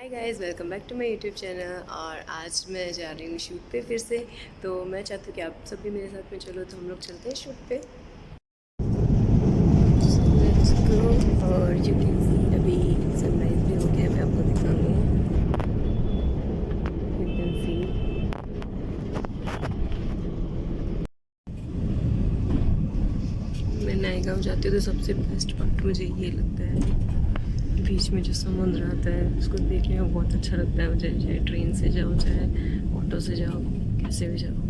Hi guys, welcome back to my YouTube channel. और आज मैं जा रही हूँ शूट पे फिर से। तो मैं चाहती हूँ कि आप सब भी मेरे साथ में चलो, तो हम लोग चलते हैं शूट पे। Let's go. और यू कैन सी अभी सनराइज भी हो गया है, मैं आपको दिखाऊंगी। यू कैन सी मैं नायगांव जाती हूँ तो सबसे बेस्ट पार्ट मुझे ये लगता है, बीच में जो समुद्र आता है उसको देखने में बहुत अच्छा लगता है मुझे। चाहे ट्रेन से जाओ, चाहे ऑटो से जाओ, कैसे भी जाओ।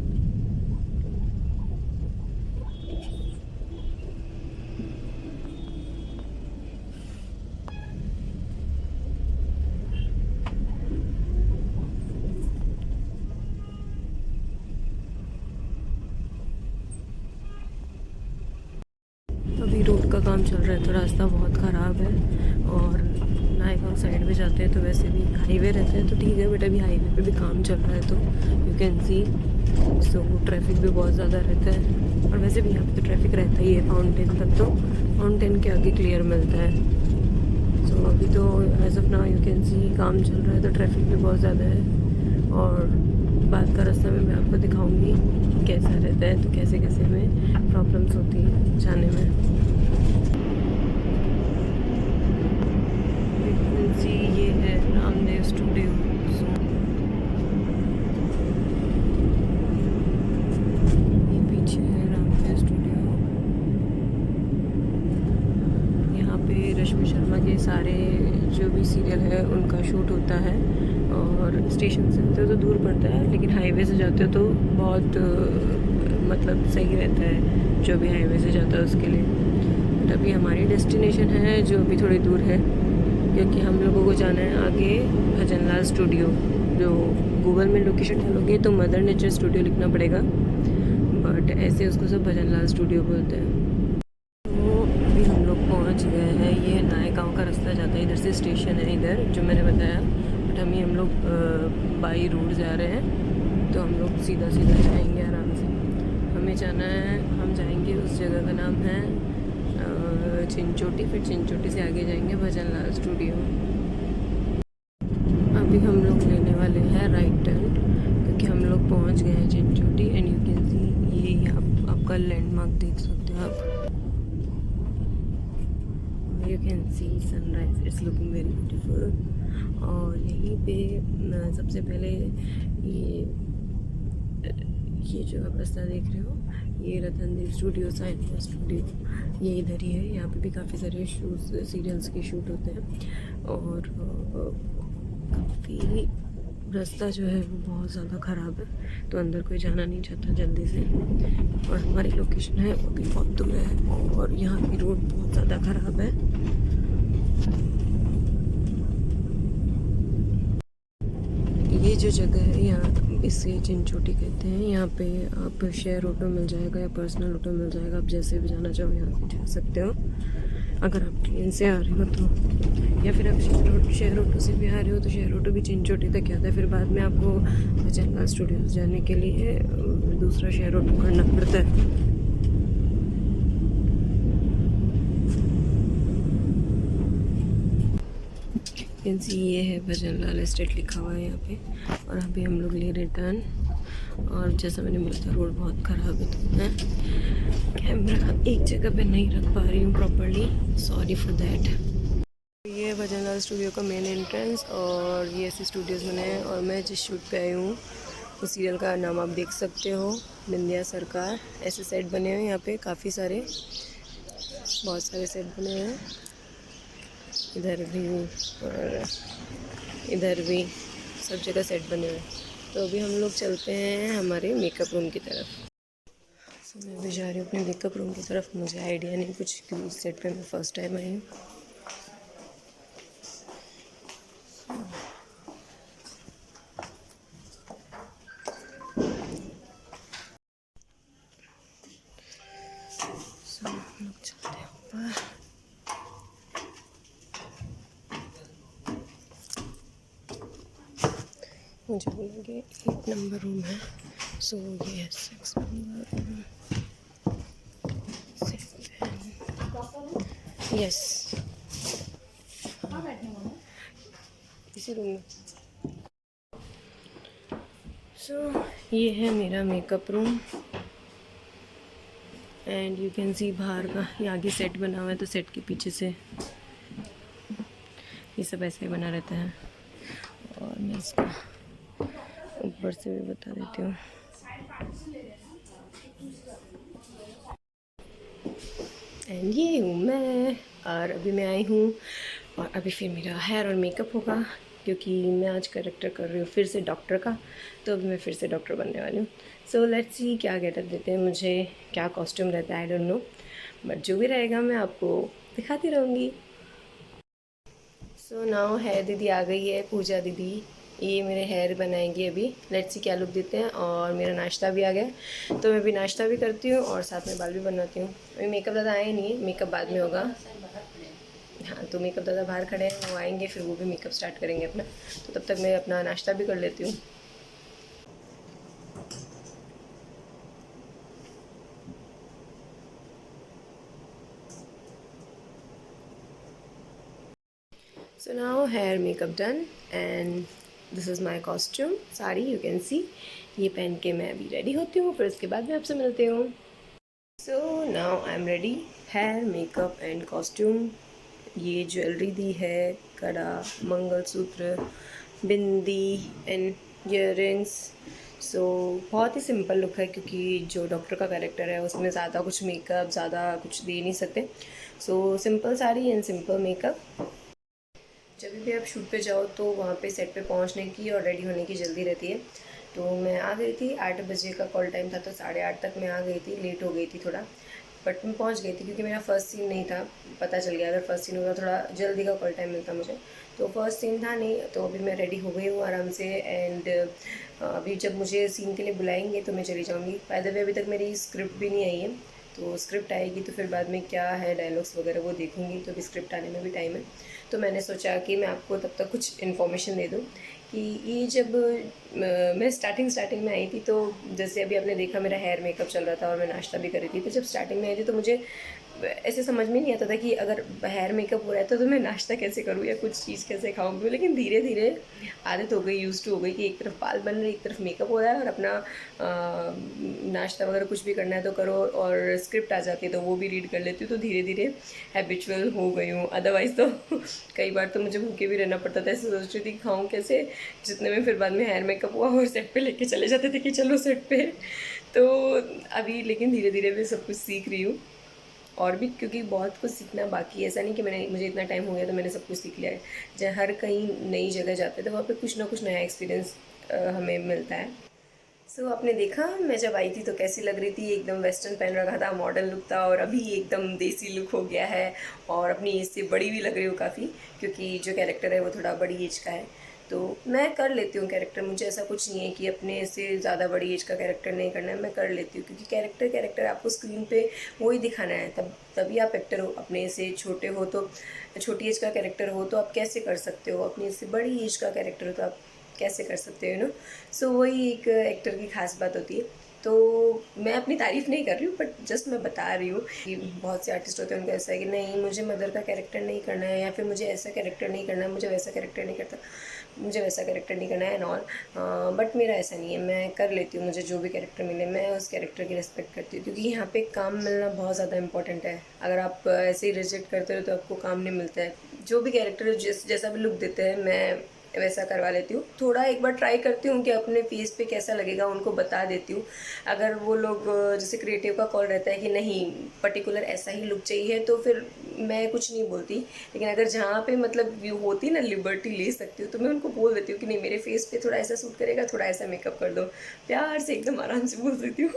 अभी रोड का काम चल रहा है तो रास्ता बहुत ख़राब है। और नायगांव साइड में जाते हैं तो वैसे भी हाईवे रहता है तो ठीक है, बट अभी हाईवे पे भी काम चल रहा है तो you can C so traffic भी बहुत ज़्यादा रहता है। और वैसे भी यहाँ पे तो ट्रैफिक रहता ही है फाउंटेन तक, तो फाउंटेन के आगे क्लियर मिलता है। सो अभी तो as of now you can see काम चल रहा है तो ट्रैफिक भी बहुत ज़्यादा है। और बाद का रास्ता में मैं आपको दिखाऊंगी कैसा रहता है, तो कैसे कैसे में प्रॉब्लम्स होती हैं जाने में। जी, ये है रामदेव स्टूडियो। ये पीछे है रामदेव स्टूडियो। यहाँ पे रश्मि शर्मा के सारे जो भी सीरियल है उनका शूट होता है। और स्टेशन से होते हो तो दूर पड़ता है, लेकिन हाईवे से जाते हो तो बहुत मतलब सही रहता है जो भी हाईवे से जाता है उसके लिए। बट अभी हमारी डेस्टिनेशन है जो अभी थोड़ी दूर है, क्योंकि हम लोगों को जाना है आगे भजनलाल स्टूडियो। जो गूगल में लोकेशन डालोगे तो मदर नेचर स्टूडियो लिखना पड़ेगा, बट ऐसे उसको सब भजनलाल स्टूडियो बोलते हैं। तो अभी हम लोग पहुंच गए हैं। ये नायगांव का रास्ता जाता है, इधर से स्टेशन है इधर जो मैंने बताया। बट हम लोग बाई रोड जा रहे हैं तो हम लोग सीधा सीधा जाएंगे आराम से। हमें जाना है, हम जाएंगे उस जगह का नाम है चिंचोटी। फिर चिंचोटी से आगे जाएंगे भजनलाल स्टूडियो। अभी हम लोग लेने वाले हैं राइट टर्न, क्योंकि हम लोग पहुंच गए हैं चिंचोटी। एंड यू कैन सी ये आपका लैंडमार्क देख सकते हो आप। You can C sunrise, it's looking very beautiful. और यहीं पे सबसे पहले ये जो आप रास्ता देख रहे हो, ये रतनदेव स्टूडियो, साइंस स्टूडियो, ये इधर ही है। यहाँ पे भी काफ़ी सारे शूट सीरियल्स के शूट होते हैं। और काफ़ी रास्ता जो है वो बहुत ज़्यादा ख़राब है, तो अंदर कोई जाना नहीं चाहता जल्दी से। और हमारी लोकेशन है वो भी बहुत दूर है, और यहाँ की रोड बहुत ज़्यादा ख़राब है। ये जो जगह है यहाँ, इसे चिंचोटी कहते हैं। यहाँ पे आप शेयर ऑटो मिल जाएगा या पर्सनल ऑटो मिल जाएगा, आप जैसे भी जाना चाहो यहाँ से जा सकते हो। अगर आप ट्रेन से आ रहे हो तो, या फिर आप शेयर ऑटो से भी आ रहे हो तो शेयर ऑटो भी चिंचोटी तक आता है। फिर बाद में आपको भजनलाल स्टूडियोज जाने के लिए दूसरा शेयर ऑटो करना पड़ता है। ये है भजनलाल एस्टेट लिखा हुआ है यहाँ पे। और अभी हम लोग ले रिटर्न। और जैसा मैंने बोला था रोड बहुत ख़राब है, तो मैं कैमरा एक जगह पे नहीं रख पा रही हूँ प्रॉपरली, सॉरी फॉर दैट। ये भजनलाल स्टूडियो का मेन एंट्रेंस, और ये ऐसे स्टूडियोज़ बने हैं। और मैं जिस शूट पे आई हूँ उस सीरियल का नाम आप देख सकते हो, निंदिया सरकार। ऐसे सेट बने हुए हैं यहाँ पे, काफ़ी सारे, बहुत सारे सेट बने हुए हैं। इधर भी और इधर भी सब जगह सेट बने हुए हैं। तो अभी हम लोग चलते हैं हमारे मेकअप रूम की तरफ। तो मैं भी जा रही हूँ अपने मेकअप रूम की तरफ। मुझे आइडिया नहीं कुछ, क्योंकि इस सेट पे मैं फ़र्स्ट टाइम आई हूँ। हम लोग चलते हैं ऊपर। मुझे बोला कि 8 नंबर रूम है, सो ये है 6 नंबर रूम। यस, इसी रूम में। सो ये है मेरा makeup room and you can सी बाहर का ये आगे सेट बना हुआ है, तो सेट के पीछे से ये सब ऐसे ही बना रहता है। और मैं इसका ऊपर से भी बता देती हूँ। एंड ये हूँ मैं, और अभी मैं आई हूँ और अभी फिर मेरा हेयर और मेकअप होगा, क्योंकि मैं आज करेक्टर कर रही हूँ फिर से डॉक्टर का, तो अभी मैं फिर से डॉक्टर बनने वाली हूँ। सो लेट्स सी क्या गेटअप देते हैं मुझे, क्या कॉस्ट्यूम रहता है, आई डोंट नो, बट जो भी रहेगा मैं आपको दिखाती रहूँगी। सो नाउ हेयर दीदी आ गई है, पूजा दीदी, ये मेरे हेयर बनाएंगी अभी। लेट्स सी क्या लुक देते हैं। और मेरा नाश्ता भी आ गया, तो मैं भी नाश्ता भी करती हूँ और साथ में बाल भी बनाती हूँ। अभी मेकअप ज़्यादा आया नहीं है, मेकअप बाद में होगा। हाँ, तो मेकअप दादा बाहर खड़े हैं, वो आएंगे फिर वो भी मेकअप स्टार्ट करेंगे अपना, तो तब तक मैं अपना नाश्ता भी कर लेती हूँ। So now here makeup done and this is my costume, sari you can सी। ये पहन के मैं अभी रेडी होती हूँ, फिर उसके बाद मैं आपसे मिलती हूँ। So now I am ready, hair makeup and costume. ये ज्वेलरी दी है, कड़ा, mangalsutra, bindi and earrings. So बहुत ही सिंपल लुक है, क्योंकि जो डॉक्टर का कैरेक्टर है उसमें ज़्यादा कुछ मेकअप ज़्यादा कुछ दे नहीं सकते। So simple sari and simple makeup. जब भी आप शूट पे जाओ तो वहाँ पे सेट पे पहुँचने की और रेडी होने की जल्दी रहती है। तो मैं आ गई थी, 8 बजे का कॉल टाइम था, तो 8:30 तक मैं आ गई थी, लेट हो गई थी थोड़ा, बट मैं पहुँच गई थी क्योंकि मेरा फर्स्ट सीन नहीं था। पता चल गया अगर फर्स्ट सीन होगा थोड़ा जल्दी का कॉल टाइम मिलता मुझे, तो फर्स्ट सीन था नहीं, तो अभी मैं रेडी हो गई हूँ आराम से। एंड अभी जब मुझे सीन के लिए बुलाएंगे तो मैं चली जाऊँगी। बाय द वे अभी तक मेरी स्क्रिप्ट भी नहीं आई है, तो स्क्रिप्ट आएगी तो फिर बाद में क्या है डायलॉग्स वगैरह वो देखूँगी, तो अभी स्क्रिप्ट आने में भी टाइम है। तो मैंने सोचा कि मैं आपको तब तक कुछ इन्फॉर्मेशन दे दूँ कि ये जब मैं स्टार्टिंग में आई थी, तो जैसे अभी आपने देखा मेरा हेयर मेकअप चल रहा था और मैं नाश्ता भी कर रही थी, तो जब स्टार्टिंग में आई थी तो मुझे ऐसे समझ में नहीं आता था कि अगर हेयर मेकअप हो रहा है तो मैं नाश्ता कैसे करूँ या कुछ चीज़ कैसे खाऊंगी। लेकिन धीरे धीरे आदत हो गई, यूज टू हो गई कि एक तरफ बाल बन रहे एक तरफ मेकअप हो रहा है और अपना नाश्ता वगैरह कुछ भी करना है तो करो, और स्क्रिप्ट आ जाती है तो वो भी रीड कर लेती हूँ, तो धीरे धीरे हैबिचुअल हो गई हूँ। अदरवाइज़ तो कई बार तो मुझे भूखे भी रहना पड़ता था, ऐसे सोच रही थी खाऊँ कैसे, जितने में फिर बाद में हेयर मेकअप हुआ और सेट पे लेके चले जाते थे कि चलो सेट पे। तो अभी लेकिन धीरे धीरे मैं सब कुछ सीख रही हूँ, और भी क्योंकि बहुत कुछ सीखना बाकी है। ऐसा नहीं कि मुझे इतना टाइम हो गया तो मैंने सब कुछ सीख लिया है। जब हर कहीं नई जगह जाते हैं तो वहाँ पे कुछ ना कुछ नया एक्सपीरियंस हमें मिलता है। सो आपने देखा मैं जब आई थी तो कैसी लग रही थी, एकदम वेस्टर्न पहन रखा था, मॉडर्न लुक था, और अभी एकदम देसी लुक हो गया है और अपनी एज से बड़ी भी लग रही हूँ काफ़ी, क्योंकि जो कैरेक्टर है वो थोड़ा बड़ी एज का है। तो मैं कर लेती हूँ कैरेक्टर, मुझे ऐसा कुछ नहीं है कि अपने से ज़्यादा बड़ी एज का कैरेक्टर नहीं करना है, मैं कर लेती हूँ, क्योंकि कैरेक्टर आपको स्क्रीन पे वही दिखाना है, तभी आप एक्टर हो। अपने से छोटे हो तो छोटी एज का कैरेक्टर हो तो आप कैसे कर सकते हो, अपने से बड़ी एज का कैरेक्टर हो तो आप कैसे कर सकते हो, नो। सो वही एक एक्टर की खास बात होती है। तो मैं अपनी तारीफ़ नहीं कर रही हूँ, बट जस्ट मैं बता रही हूँ कि बहुत से आर्टिस्ट होते हैं उनका ऐसा है कि नहीं मुझे मदर का कैरेक्टर नहीं करना है, या फिर मुझे ऐसा कैरेक्टर नहीं करना है, मुझे वैसा कैरेक्टर नहीं करता, मुझे वैसा कैरेक्टर नहीं करना है एंड ऑल। बट मेरा ऐसा नहीं है, मैं कर लेती हूँ, मुझे जो भी कैरेक्टर मिले मैं उस कैरेक्टर की रिस्पेक्ट करती हूँ, क्योंकि यहाँ पे काम मिलना बहुत ज़्यादा इंपॉर्टेंट है। अगर आप ऐसे ही रिजेक्ट करते हो तो आपको काम नहीं मिलता है। जो भी कैरेक्टर जैसा भी लुक देते हैं मैं वैसा करवा लेती हूँ। थोड़ा एक बार ट्राई करती हूँ कि अपने फेस पे कैसा लगेगा, उनको बता देती हूँ। अगर वो लोग जैसे क्रिएटिव का कॉल रहता है कि नहीं पर्टिकुलर ऐसा ही लुक चाहिए, तो फिर मैं कुछ नहीं बोलती। लेकिन अगर जहाँ पे मतलब व्यू होती ना लिबर्टी ले सकती हूँ, तो मैं उनको बोल देती हूँ कि नहीं मेरे फेस पे थोड़ा ऐसा सूट करेगा, थोड़ा ऐसा मेकअप कर दो, प्यार से एकदम आराम से बोल देती हूँ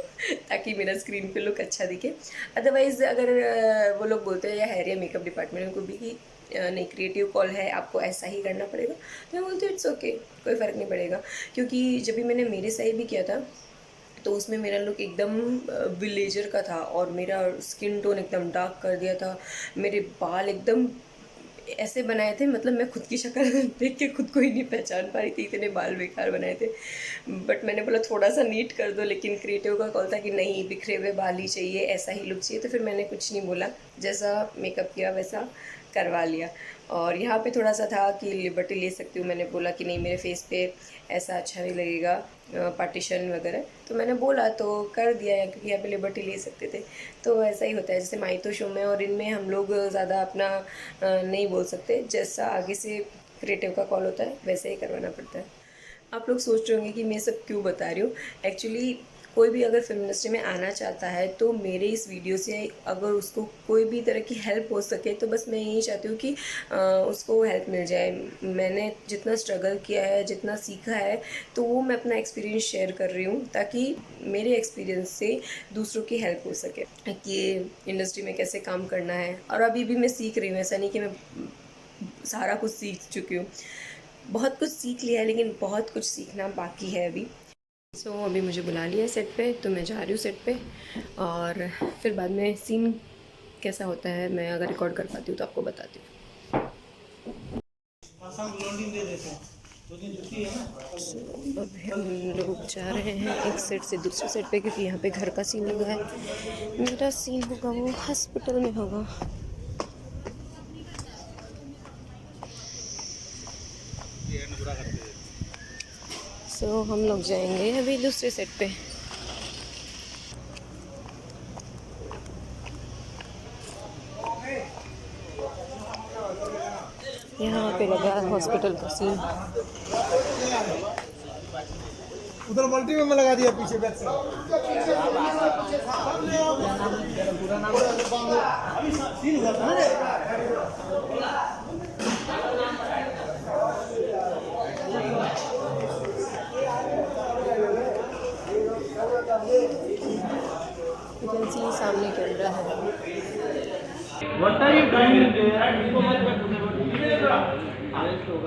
ताकि मेरा स्क्रीन पे लुक अच्छा दिखे। अदरवाइज़ अगर वो लोग बोलते हैं या हेयर या मेकअप डिपार्टमेंट उनको भी कि नहीं क्रिएटिव कॉल है आपको ऐसा ही करना पड़ेगा, तो मैं बोलती हूँ इट्स ओके, कोई फ़र्क नहीं पड़ेगा। क्योंकि जब भी मैंने मेरे साइड भी किया था तो उसमें मेरा लुक एकदम विलेजर का था, और मेरा स्किन टोन एकदम डार्क कर दिया था, मेरे बाल एकदम ऐसे बनाए थे, मतलब मैं खुद की शक्ल देख के खुद को ही नहीं पहचान पा रही थी, इतने बाल बेकार बनाए थे। बट मैंने बोला थोड़ा सा नीट कर दो, लेकिन क्रिएटिव का कॉल था कि नहीं बिखरे हुए बाल ही चाहिए, ऐसा ही लुक चाहिए, तो फिर मैंने कुछ नहीं बोला, जैसा मेकअप किया वैसा करवा लिया। और यहाँ पे थोड़ा सा था कि लिबर्टी ले सकती हूँ, मैंने बोला कि नहीं मेरे फेस पे ऐसा अच्छा नहीं लगेगा पार्टीशन वगैरह, तो मैंने बोला तो कर दिया है, क्योंकि यहाँ पे लिबर्टी ले सकते थे। तो ऐसा ही होता है, जैसे माइतो शो में और इनमें हम लोग ज़्यादा अपना नहीं बोल सकते, जैसा आगे से क्रिएटिव का कॉल होता है वैसे ही करवाना पड़ता है। आप लोग सोच रहे होंगे कि मैं सब क्यों बता रही हूँ। एक्चुअली कोई भी अगर फिल्म इंडस्ट्री में आना चाहता है तो मेरे इस वीडियो से अगर उसको कोई भी तरह की हेल्प हो सके तो बस मैं यही चाहती हूँ कि उसको हेल्प मिल जाए। मैंने जितना स्ट्रगल किया है, जितना सीखा है, तो वो मैं अपना एक्सपीरियंस शेयर कर रही हूँ, ताकि मेरे एक्सपीरियंस से दूसरों की हेल्प हो सके कि इंडस्ट्री में कैसे काम करना है। और अभी भी मैं सीख रही हूँ, ऐसा नहीं कि मैं सारा कुछ सीख चुकी हूँ, बहुत कुछ सीख लिया है, लेकिन बहुत कुछ सीखना बाकी है अभी। अभी मुझे बुला लिया है सेट पे, तो मैं जा रही हूँ सेट पे, और फिर बाद में सीन कैसा होता है मैं अगर रिकॉर्ड कर पाती हूँ तो आपको बताती हूँ। अभी हम लोग जा रहे हैं एक सेट से दूसरे सेट पे, क्योंकि यहाँ पे घर का सीन लगा है। मेरा सीन होगा वो हॉस्पिटल में होगा। हम लोग जाएंगे अभी दूसरे सेट पे। यहाँ पे लगा हॉस्पिटल का सीन। उधर मल्टी में लगा दिया पीछे बैक से। सामने कैमरा है।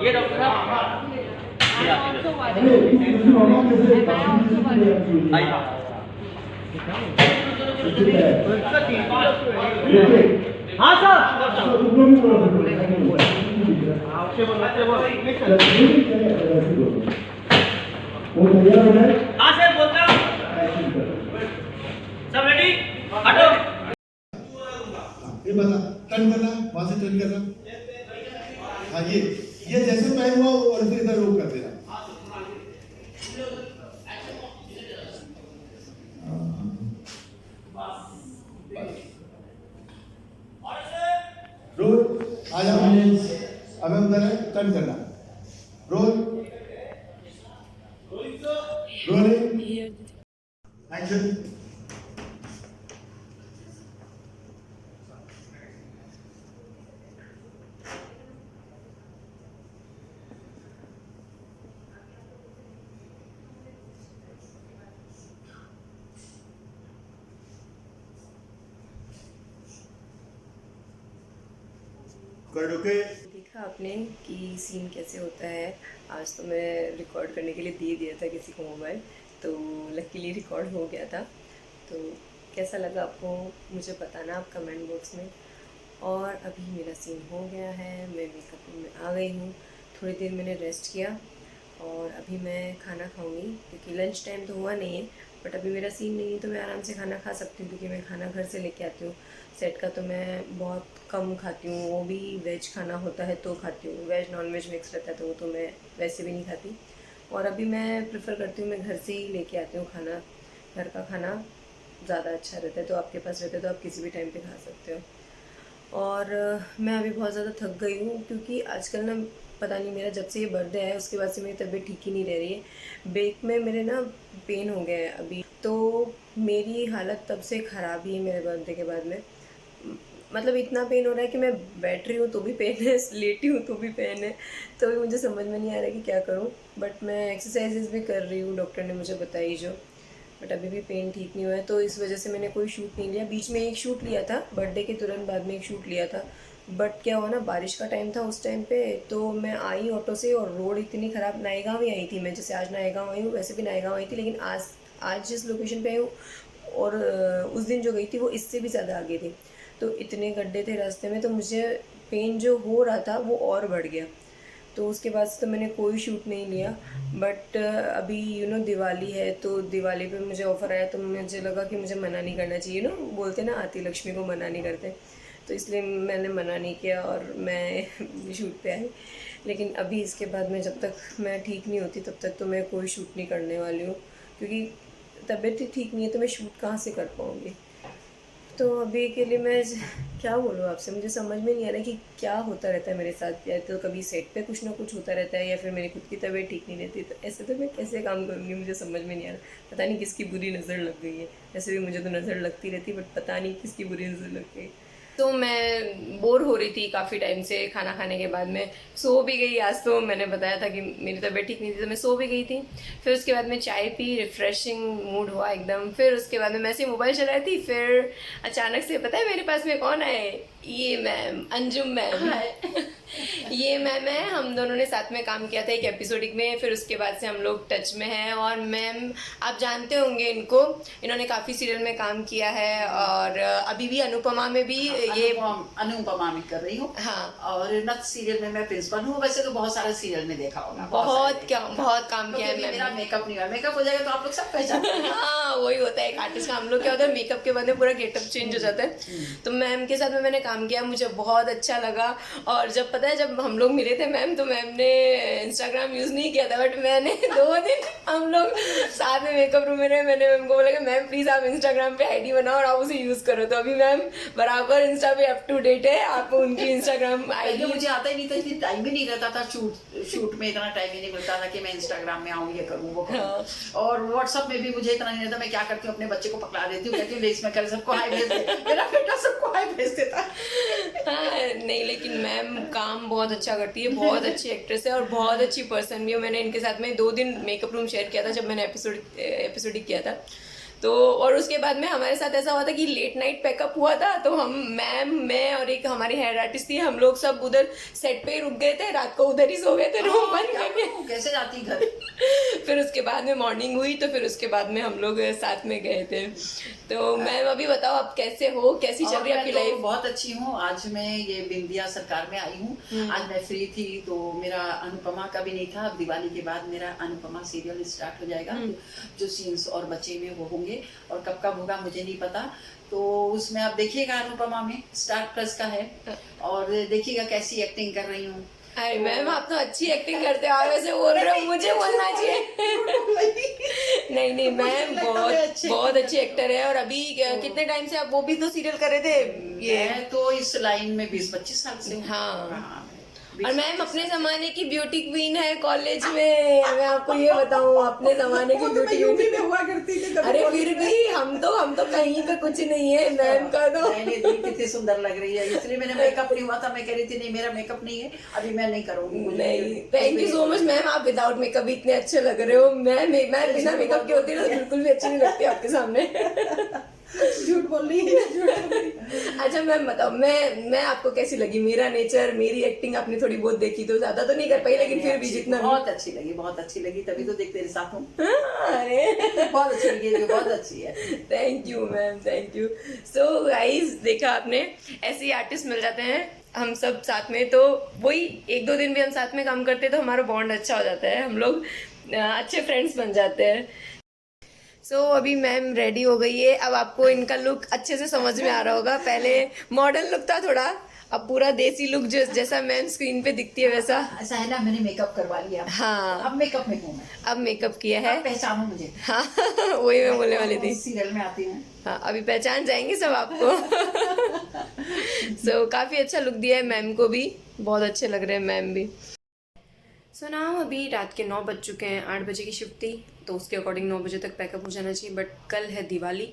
ये डॉक्टर हाँ सर हाँ सर बोलता हूँ। सब रेडी हटो। ये बता टर्न करना, वहां से टर्न करना। हाँ ये जैसे टाइम हुआ और फिर इधर रोक कर देना। रोल आ जाओ। अब हम टर्न करना। Role rolling action. देखा आपने कि सीन कैसे होता है। आज तो मैं रिकॉर्ड करने के लिए दे दिया था किसी को मोबाइल, तो लकीली रिकॉर्ड हो गया था। तो कैसा लगा आपको मुझे बताना आप कमेंट बॉक्स में। और अभी मेरा सीन हो गया है, मैं मेकअप रूम में आ गई हूँ। थोड़ी देर मैंने रेस्ट किया और अभी मैं खाना खाऊंगी, क्योंकि लंच टाइम तो हुआ नहीं है, बट अभी मेरा सीन नहीं है तो मैं आराम से खाना खा सकती हूँ, क्योंकि मैं खाना घर से लेके आती हूँ। सेट का तो मैं बहुत कम खाती हूँ, वो भी वेज खाना होता है तो खाती हूँ, वेज नॉन वेज मिक्स रहता है तो वो तो मैं वैसे भी नहीं खाती। और अभी मैं प्रेफर करती हूँ मैं घर से ही लेके आती हूँ खाना। घर का खाना ज़्यादा अच्छा रहता है, तो आपके पास रहता है तो आप किसी भी टाइम पे खा सकते हो। और मैं अभी बहुत ज़्यादा थक गई हूँ, क्योंकि आजकल ना पता नहीं मेरा जब से ये बर्थडे है उसके बाद से मेरी तबीयत ठीक ही नहीं रह रही है। बैक में मेरे ना पेन हो गया है अभी, तो मेरी हालत तब से ख़राब ही है मेरे बर्थडे के बाद में। मतलब इतना पेन हो रहा है कि मैं बैठ रही हूँ तो भी पेन है, लेटी हूँ तो भी पेन है। तो अभी मुझे समझ में नहीं आ रहा कि क्या करूँ, बट मैं एक्सरसाइजेज भी कर रही हूँ, डॉक्टर ने मुझे बताई जो, बट अभी भी पेन ठीक नहीं हुआ है। तो इस वजह से मैंने कोई शूट नहीं लिया। बीच में एक शूट लिया था, बर्थडे के तुरंत बाद में एक शूट लिया था, बट क्या हुआ ना, बारिश का टाइम था उस टाइम पे, तो मैं आई ऑटो से और रोड इतनी ख़राब। नायगांव ही आई थी मैं, जैसे आज नायगांव आई हूँ वैसे भी नायगांव आई थी, लेकिन आज जिस लोकेशन पे आई हूँ और उस दिन जो गई थी वो इससे भी ज़्यादा आगे थी। तो इतने गड्ढे थे रास्ते में, तो मुझे पेन जो हो रहा था वो और बढ़ गया। तो उसके बाद से तो मैंने कोई शूट नहीं लिया। बट अभी दिवाली है, तो दिवाली पे मुझे ऑफ़र आया, तो मुझे लगा कि मुझे मना नहीं करना चाहिए। बोलते ना आती लक्ष्मी को मना नहीं करते। तो इसलिए मैंने मना नहीं किया और मैं शूट पे आई। लेकिन अभी इसके बाद में जब तक मैं ठीक नहीं होती तब तक तो मैं कोई शूट नहीं करने वाली हूँ, क्योंकि तबीयत ही ठीक नहीं है तो मैं शूट कहाँ से कर पाऊँगी। तो अभी के लिए मैं क्या बोलूँ आपसे, मुझे समझ में नहीं आ रहा कि क्या होता रहता है मेरे साथ। या तो कभी सेट पे कुछ ना कुछ होता रहता है या फिर मेरी खुद की तबीयत ठीक नहीं रहती। तो ऐसे तो मैं कैसे काम करूँगी, मुझे समझ में नहीं आ रहा। पता नहीं किसकी बुरी नज़र लग गई है। ऐसे भी मुझे तो नज़र लगती रहती, बट पता नहीं किसकी बुरी नज़र लग गई। तो मैं बोर हो रही थी काफ़ी टाइम से। खाना खाने के बाद में सो भी गई। आज तो मैंने बताया था कि मेरी तबीयत ठीक नहीं थी तो मैं सो भी गई थी। फिर उसके बाद में चाय पी, रिफ़्रेशिंग मूड हुआ एकदम। फिर उसके बाद में मैं ऐसे मोबाइल चला रही थी, फिर अचानक से पता है मेरे पास में कौन आए? ये मैम, अंजुम मैम। ये मैम है, हम दोनों ने साथ में काम किया था एक एपिसोडिक में। फिर उसके बाद से हम लोग टच में हैं। और मैम आप जानते होंगे इनको, इन्होंने काफ़ी सीरियल में काम किया है और अभी भी अनुपमा में भी ये अनुपमा में कर रही हूँ। हाँ, और नथ सीरियल में मैं प्रिंसिपल हूँ। वैसे तो बहुत सारे सीरियल में देखा होगा, बहुत काम किया है। मेरा मेकअप नहीं हुआ, मेकअप हो जाएगा तो आप लोग सब पहचान। हाँ, वही होता है एक आर्टिस्ट का। हम लोग क्या होता है, मेकअप के बाद में पूरा गेटअप चेंज हो जाता है। तो मैम के साथ में मैंने काम किया, मुझे बहुत अच्छा लगा। और जब पता है जब हम लोग मिले थे मैम, तो मैम ने इंस्टाग्राम यूज़ नहीं किया था, बट मैंने 2 दिन हम लोग साथ में मेकअप रूम में रहे। मैंने मैम को बोला कि मैम प्लीज़ आप इंस्टाग्राम पे आईडी बनाओ और आप उसे यूज़ करो। तो अभी मैम बराबर इंस्टा पे अप टू डेट है। आप उनकी इंस्टाग्राम आईडी, मुझे आता ही नहीं था, इतनी टाइम ही नहीं रहता था। शूट में इतना टाइम ही नहीं मिलता था कि मैं इंस्टाग्राम में आऊँ, ये करूँ वो करूँ। हाँ। और व्हाट्सअप में भी मुझे इतना नहीं रहता। मैं क्या करती हूँ, अपने बच्चे को पकड़ा देती हूँ, कहती हूँ लेस में करे, सबको हाई भेज दे। मेरा बेटा सबको हाई भेज देता। हाँ, नहीं लेकिन मैम काम बहुत अच्छा करती है, बहुत अच्छी एक्ट्रेस है और बहुत अच्छी पर्सन भी है। मैंने इनके साथ में 2 दिन मेकअप रूम शेयर किया था जब मैंने एपिसोड किया था। तो और उसके बाद में हमारे साथ ऐसा हुआ था कि लेट नाइट पैकअप हुआ था। तो हम मैम, मैं और एक हमारी हेयर आर्टिस्ट थी, हम लोग सब उधर सेट पे ही रुक गए थे। रात को उधर ही सो गए थे रूम बंद करके। कैसे जाती घर? फिर उसके बाद में मॉर्निंग हुई तो फिर उसके बाद में हम लोग साथ में गए थे। तो मैम अभी बताओ आप कैसे हो, कैसी चल रही है आपकी लाइफ? बहुत अच्छी हूँ। आज मैं ये बिंदिया सरकार में आई हूँ। आज मैं फ्री थी तो मेरा अनुपमा का भी नहीं था। अब दिवाली के बाद मेरा अनुपमा सीरियल स्टार्ट हो जाएगा। जो सीन्स और बचे में वो होंगे, और कब होगा मुझे नहीं पता। तो उसमें आप देखिएगा, अनुपमा में स्टार प्लस का है, और देखिएगा कैसी एक्टिंग कर रही हूँ। अरे मैम आप तो अच्छी एक्टिंग करते हो, आप ऐसे बोल रहे हो, मुझे बोलना चाहिए। नहीं मैम बहुत अच्छी एक्टर है। और अभी कितने टाइम से आप वो भी तो सीरियल कर रहे थे? मैं तो इस लाइन में 20-25 साल से। हाँ। और मैम अपने जमाने की ब्यूटी क्वीन है कॉलेज में। मैं आपको ये बताऊं, अपने जमाने की ब्यूटी क्वीन में हुआ करती थी। अरे फिर भी हम तो कहीं का कुछ नहीं है मैम का। तो कितनी सुंदर लग रही है, इसलिए मैंने मेकअप नहीं हुआ था। मैं कह रही थी नहीं मेरा मेकअप नहीं है, अभी मैं नहीं करूंगी। नहीं, thank you so much ma'am, आप विदाउट मेकअप भी इतने अच्छे लग रहे हो। मैं बिना मेकअप के होती है तो बिल्कुल भी अच्छी नहीं लगती आपके सामने। झूठ बोल रही है। अच्छा मैम बताओ, मैं आपको कैसी लगी? मेरा नेचर, मेरी एक्टिंग आपने थोड़ी बहुत देखी, तो ज्यादा तो नहीं कर पाई लेकिन फिर भी जितना बहुत अच्छी लगी, तभी तो देख तेरे साथ हूँ। अरे बहुत अच्छी लगी, बहुत अच्छी है। Thank you ma'am, thank you. So guys, देखा आपने, ऐसे ही आर्टिस्ट मिल जाते हैं हम सब साथ में। तो वही 1-2 दिन भी हम साथ में काम करते हैं तो हमारा बॉन्ड अच्छा हो जाता है, हम लोग अच्छे फ्रेंड्स बन जाते हैं। सो अभी मैम रेडी हो गई है। अब आपको इनका लुक अच्छे से समझ में आ रहा होगा। पहले मॉडर्न लुक था थोड़ा, अब पूरा देसी लुक जैसा मैम स्क्रीन पे दिखती है वैसा। ऐसा है ना, मैंने मेकअप करवा लिया। हाँ, अब मेकअप में हूँ मैं। अब मेकअप किया है, पहचानो मुझे। हाँ वही मैं बोलने वाली थी, सीरियल में आती हूँ। हाँ, अभी पहचान जाएंगे सब आपको। सो काफ़ी अच्छा लुक दिया है मैम को भी, बहुत अच्छे लग रहे हैं मैम भी। सो ना अभी रात के 9 बज चुके हैं। 8 बजे की शिफ्ट थी तो उसके अकॉर्डिंग 9 बजे तक पैकअप हो जाना चाहिए। बट कल है दिवाली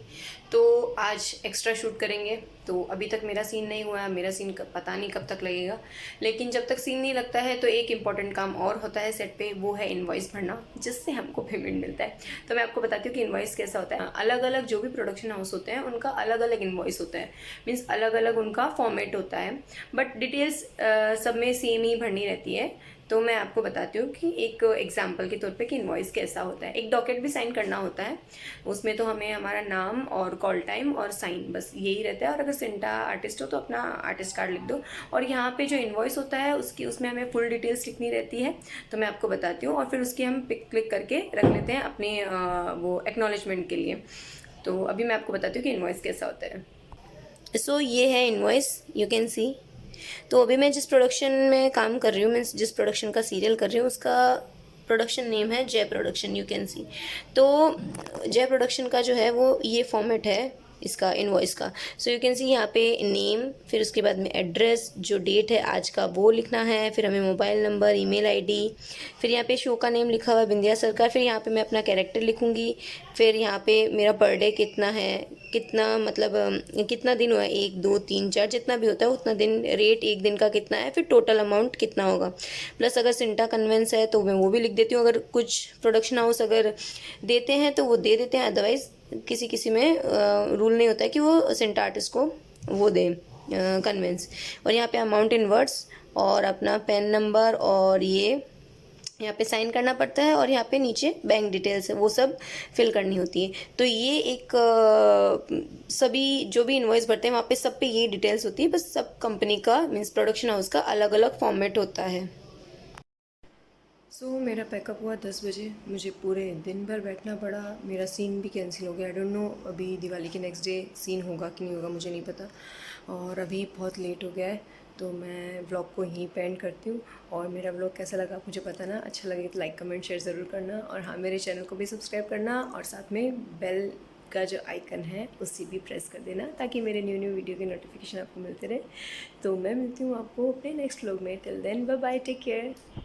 तो आज एक्स्ट्रा शूट करेंगे। तो अभी तक मेरा सीन नहीं हुआ है, मेरा सीन पता नहीं कब तक लगेगा। लेकिन जब तक सीन नहीं लगता है तो एक इम्पॉर्टेंट काम और होता है सेट पे, वो है इनवॉइस भरना, जिससे हमको पेमेंट मिलता है। तो मैं आपको बताती हूँ कि इनवॉइस कैसा होता है। अलग अलग जो भी प्रोडक्शन हाउस होते हैं उनका अलग अलग इनवॉइस होता है, मीन्स अलग अलग उनका फॉर्मेट होता है, बट डिटेल्स सब में सेम ही भरनी रहती है। तो मैं आपको बताती हूँ कि एक एग्जांपल के तौर पे कि इनवॉइस कैसा होता है। एक डॉक्यूमेंट भी साइन करना होता है, उसमें तो हमें हमारा नाम और कॉल टाइम और साइन, बस यही रहता है। और अगर सिंटा आर्टिस्ट हो तो अपना आर्टिस्ट कार्ड लिख दो। और यहाँ पे जो इनवॉइस होता है उसमें हमें फुल डिटेल्स लिखनी रहती है। तो मैं आपको बताती हूँ, और फिर उसकी हम पिक क्लिक करके रख लेते हैं अपने वो एक्नॉलेजमेंट के लिए। तो अभी मैं आपको बताती हूँ कि इनवॉइस कैसा होता है। सो ये है इनवॉइस, यू कैन सी। तो अभी मैं जिस प्रोडक्शन में काम कर रही हूँ, मैं जिस प्रोडक्शन का सीरियल कर रही हूँ, उसका प्रोडक्शन नेम है जय प्रोडक्शन, यू कैन सी। तो जय प्रोडक्शन का जो है वो ये फॉर्मेट है इसका इनवॉइस का। सो यू कैन सी यहाँ पे नेम, फिर उसके बाद में एड्रेस, जो डेट है आज का वो लिखना है, फिर हमें मोबाइल नंबर, ईमेल आईडी, फिर यहाँ पे शो का नेम लिखा हुआ है बिंदिया सरकार, फिर यहाँ पे मैं अपना कैरेक्टर लिखूँगी, फिर यहाँ पे मेरा पर डे कितना है, कितना मतलब कितना दिन हुआ है, 1 2 3 4 जितना भी होता है उतना दिन, रेट एक दिन का कितना है, फिर टोटल अमाउंट कितना होगा, प्लस अगर सिंटा कन्वेंस है तो मैं वो भी लिख देती हूँ। अगर कुछ प्रोडक्शन हाउस अगर देते हैं तो वो दे देते हैं, अदरवाइज़ किसी किसी में रूल नहीं होता है कि वो सिंटा आर्टिस्ट को वो दें कन्वेंस। और यहाँ पे अमाउंट इन वर्ड्स और अपना पेन नंबर, और ये यहाँ पे साइन करना पड़ता है, और यहाँ पे नीचे बैंक डिटेल्स है वो सब फिल करनी होती है। तो ये एक सभी जो भी इनवॉइस भरते हैं वहाँ पे सब पे ये डिटेल्स होती है, बस सब कंपनी का मीन्स प्रोडक्शन हाउस का अलग अलग फॉर्मेट होता है। सो मेरा पैकअप हुआ 10 बजे, मुझे पूरे दिन भर बैठना पड़ा, मेरा सीन भी कैंसिल हो गया। आई डोंट नो अभी दिवाली के नेक्स्ट डे सीन होगा कि नहीं होगा, मुझे नहीं पता। और अभी बहुत लेट हो गया है, तो मैं व्लॉग को यहीं पेंड करती हूँ। और मेरा व्लॉग कैसा लगा मुझे पता ना, अच्छा लगे तो लाइक कमेंट शेयर ज़रूर करना, और हाँ मेरे चैनल को भी सब्सक्राइब करना, और साथ में बेल का जो आइकन है उसे भी प्रेस कर देना, ताकि मेरे न्यू वीडियो के नोटिफिकेशन आपको मिलते रहे। तो मैं मिलती हूँ आपको अपने नेक्स्ट व्लॉग में। Till then bye bye, take care.